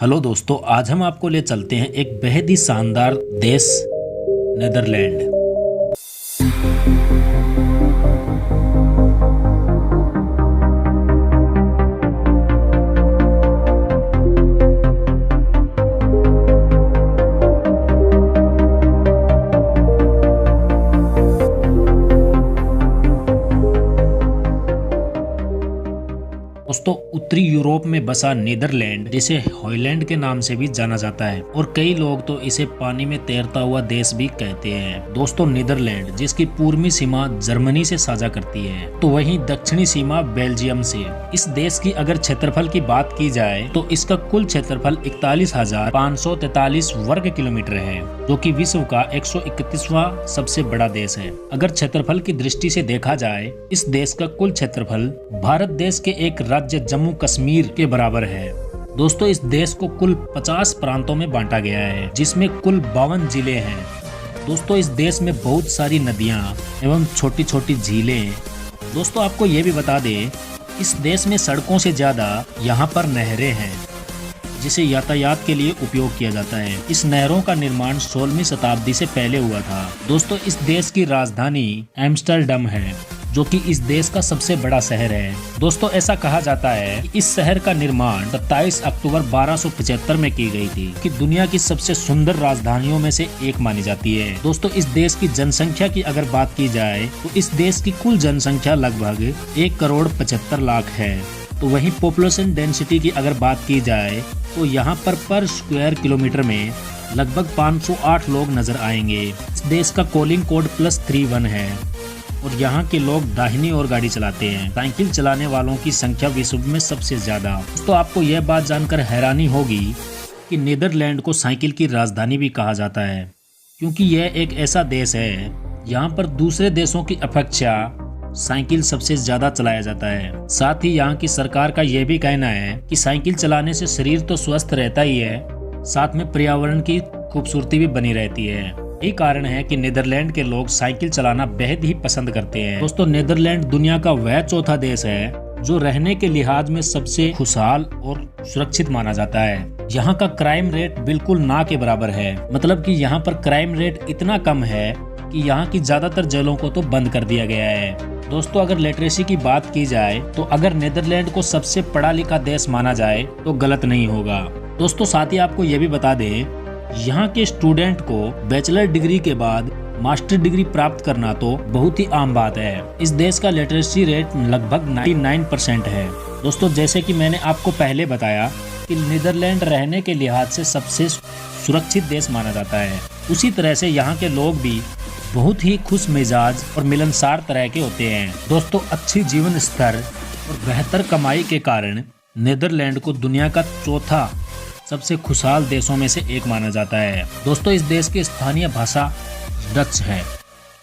Hello दोस्तों, आज हम आपको ले चलते हैं एक बेहद ही शानदार देश नीदरलैंड। दोस्तों, उत्तरी यूरोप में बसा नीदरलैंड, जिसे हॉलैंड के नाम से भी जाना जाता है और कई लोग तो इसे पानी में तैरता हुआ देश भी कहते हैं। दोस्तों, नीदरलैंड जिसकी पूर्वी सीमा जर्मनी से साझा करती है तो वहीं दक्षिणी सीमा बेल्जियम से। इस देश की अगर क्षेत्रफल की बात की जाए तो इसका कुल क्षेत्रफल 41,543 वर्ग किलोमीटर है, जो कि विश्व का 131वां सबसे बड़ा देश है। अगर क्षेत्रफल की दृष्टि से देखा जाए, इस देश का कुल क्षेत्रफल भारत देश के एक राज्य जम्मू कश्मीर के बराबर है। दोस्तों, इस देश को कुल 50 प्रांतों में बांटा गया है, जिसमें कुल 52 जिले हैं। दोस्तों, इस देश में बहुत सारी नदियां एवं छोटी छोटी झीलें। दोस्तों, आपको ये भी बता दें, इस देश में सड़कों से ज्यादा यहाँ पर नहरें हैं, जिसे यातायात के लिए उपयोग किया जाता है। इस नहरों का निर्माण 16वीं शताब्दी से पहले हुआ था। दोस्तों, इस देश की राजधानी एम्स्टर्डम है, जो कि इस देश का सबसे बड़ा शहर है। दोस्तों, ऐसा कहा जाता है कि इस शहर का निर्माण 27 अक्टूबर 1275 में की गई थी, कि दुनिया की सबसे सुंदर राजधानियों में से एक मानी जाती है। दोस्तों, इस देश की जनसंख्या की अगर बात की जाए तो इस देश की कुल जनसंख्या लगभग 1,75,00,000 है। तो वहीं पॉपुलेशन डेंसिटी की अगर बात की जाए तो यहाँ पर स्क्वायर किलोमीटर में लगभग 508 लोग नजर आएंगे। इस देश का कॉलिंग कोड +31 है और यहाँ के लोग दाहिनी ओर गाड़ी चलाते हैं। साइकिल चलाने वालों की संख्या विश्व में सबसे ज्यादा। तो आपको यह बात जानकर हैरानी होगी कि नीदरलैंड को साइकिल की राजधानी भी कहा जाता है, क्योंकि यह एक ऐसा देश है यहाँ पर दूसरे देशों की अपेक्षा साइकिल सबसे ज्यादा चलाया जाता है। साथ ही यहाँ की सरकार का यह भी कहना है कि साइकिल चलाने से शरीर तो स्वस्थ रहता ही है, साथ में पर्यावरण की खूबसूरती भी बनी रहती है। यही कारण है कि नीदरलैंड के लोग साइकिल चलाना बेहद ही पसंद करते हैं। दोस्तों, नीदरलैंड दुनिया का वह चौथा देश है जो रहने के लिहाज में सबसे खुशहाल और सुरक्षित माना जाता है। यहाँ का क्राइम रेट बिल्कुल ना के बराबर है। मतलब कि यहाँ पर क्राइम रेट इतना कम है कि यहाँ की ज्यादातर जेलों को तो बंद कर दिया गया है। दोस्तों, अगर लिटरेसी की बात की जाए तो अगर नीदरलैंड को सबसे पढ़ा लिखा देश माना जाए तो गलत नहीं होगा। दोस्तों, साथ ही आपको ये भी बता दें, यहाँ के स्टूडेंट को बैचलर डिग्री के बाद मास्टर डिग्री प्राप्त करना तो बहुत ही आम बात है। इस देश का लिटरेसी रेट लगभग 99% है। दोस्तों, जैसे कि मैंने आपको पहले बताया कि नीदरलैंड रहने के लिहाज से सबसे सुरक्षित देश माना जाता है, उसी तरह से यहाँ के लोग भी बहुत ही खुश मिजाज और मिलनसार तरह के होते हैं। दोस्तों, अच्छी जीवन स्तर और बेहतर कमाई के कारण नीदरलैंड को दुनिया का चौथा सबसे खुशहाल देशों में से एक माना जाता है। दोस्तों, इस देश की स्थानीय भाषा डच है,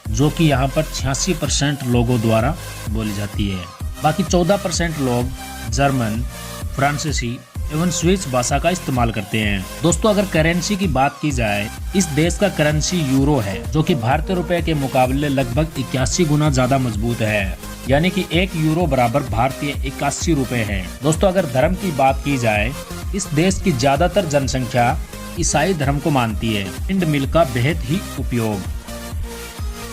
जो कि यहाँ पर 86% लोगों द्वारा बोली जाती है। बाकी 14% लोग जर्मन, फ्रांसीसी एवं स्विस भाषा का इस्तेमाल करते हैं। दोस्तों, अगर करेंसी की बात की जाए, इस देश का करेंसी यूरो है, जो कि भारतीय रुपए के मुकाबले लगभग 81 गुना ज्यादा मजबूत है। यानी कि 1 यूरो बराबर भारतीय 81 रुपए है। दोस्तों, अगर धर्म की बात की जाए, इस देश की ज्यादातर जनसंख्या ईसाई धर्म को मानती है। विंड मिल का बेहद ही उपयोग।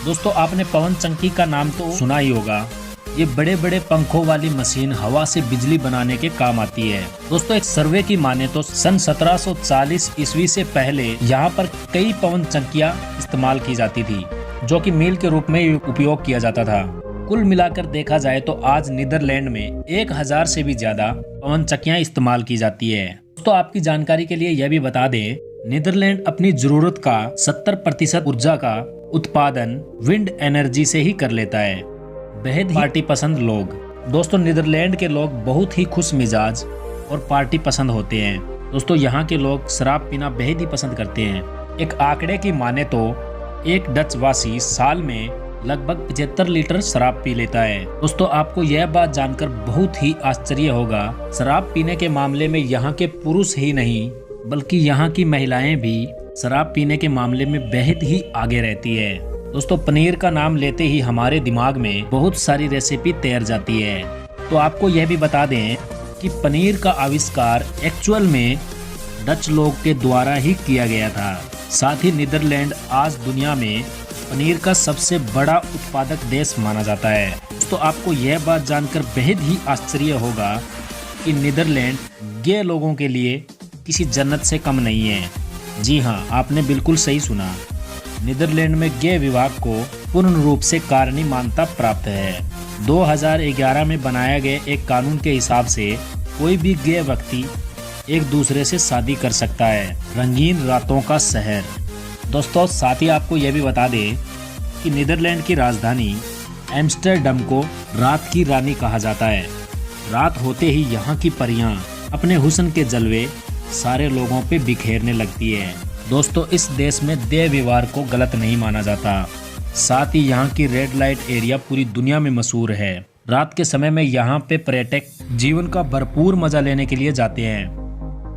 दोस्तों, आपने पवन चक्की का नाम तो सुना ही होगा। ये बड़े बड़े पंखों वाली मशीन हवा से बिजली बनाने के काम आती है। दोस्तों, एक सर्वे की माने तो सन 1740 ईस्वी से पहले यहाँ पर कई पवन चक्कियाँ इस्तेमाल की जाती थी, जो कि मील के रूप में उपयोग किया जाता था। कुल मिलाकर देखा जाए तो आज नीदरलैंड में 1000 से भी ज्यादा पवन चक्कियाँ इस्तेमाल की जाती है। दोस्तों, आपकी जानकारी के लिए यह भी बता दें, नीदरलैंड अपनी जरूरत का 70% ऊर्जा का उत्पादन विंड एनर्जी से ही कर लेता है। बेहद ही पार्टी पसंद लोग। दोस्तों, नीदरलैंड के लोग बहुत ही खुश मिजाज और पार्टी पसंद होते हैं। दोस्तों, यहाँ के लोग शराब पीना बेहद ही पसंद करते हैं। एक आंकड़े की माने तो एक डच वासी साल में लगभग 75 लीटर शराब पी लेता है। दोस्तों, आपको यह बात जानकर बहुत ही आश्चर्य होगा, शराब पीने के मामले में यहाँ के पुरुष ही नहीं बल्कि यहाँ की महिलाएं भी शराब पीने के मामले में बेहद ही आगे रहती है। दोस्तों, पनीर का नाम लेते ही हमारे दिमाग में बहुत सारी रेसिपी तैर जाती है। तो आपको यह भी बता दें कि पनीर का आविष्कार एक्चुअल में डच लोग के द्वारा ही किया गया था। साथ ही नीदरलैंड आज दुनिया में पनीर का सबसे बड़ा उत्पादक देश माना जाता है। तो आपको यह बात जानकर बेहद ही आश्चर्य होगा कि नीदरलैंड गे लोगों के लिए किसी जन्नत से कम नहीं है। जी हाँ, आपने बिल्कुल सही सुना। नीदरलैंड में गे विवाह को पूर्ण रूप से कानूनी मान्यता प्राप्त है। 2011 में बनाया गया एक कानून के हिसाब से कोई भी गे व्यक्ति एक दूसरे से शादी कर सकता है। रंगीन रातों का शहर। दोस्तों, साथ ही आपको यह भी बता दें कि नीदरलैंड की राजधानी एम्स्टर्डम को रात की रानी कहा जाता है। रात होते ही यहाँ की परियां अपने हुस्न के जलवे सारे लोगों पे बिखेरने लगती है। दोस्तों, इस देश में देह विवाह को गलत नहीं माना जाता। साथ ही यहाँ की रेड लाइट एरिया पूरी दुनिया में मशहूर है। रात के समय में यहाँ पे पर्यटक जीवन का भरपूर मजा लेने के लिए जाते हैं।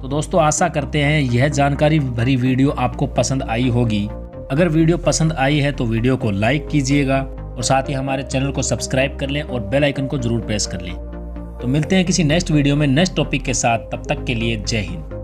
तो दोस्तों, आशा करते हैं यह जानकारी भरी वीडियो आपको पसंद आई होगी। अगर वीडियो पसंद आई है तो वीडियो को लाइक कीजिएगा और साथ ही हमारे चैनल को सब्सक्राइब कर लें और बेल आइकन को जरूर प्रेस कर लें। तो मिलते हैं किसी नेक्स्ट वीडियो में नेक्स्ट टॉपिक के साथ। तब तक के लिए जय हिंद।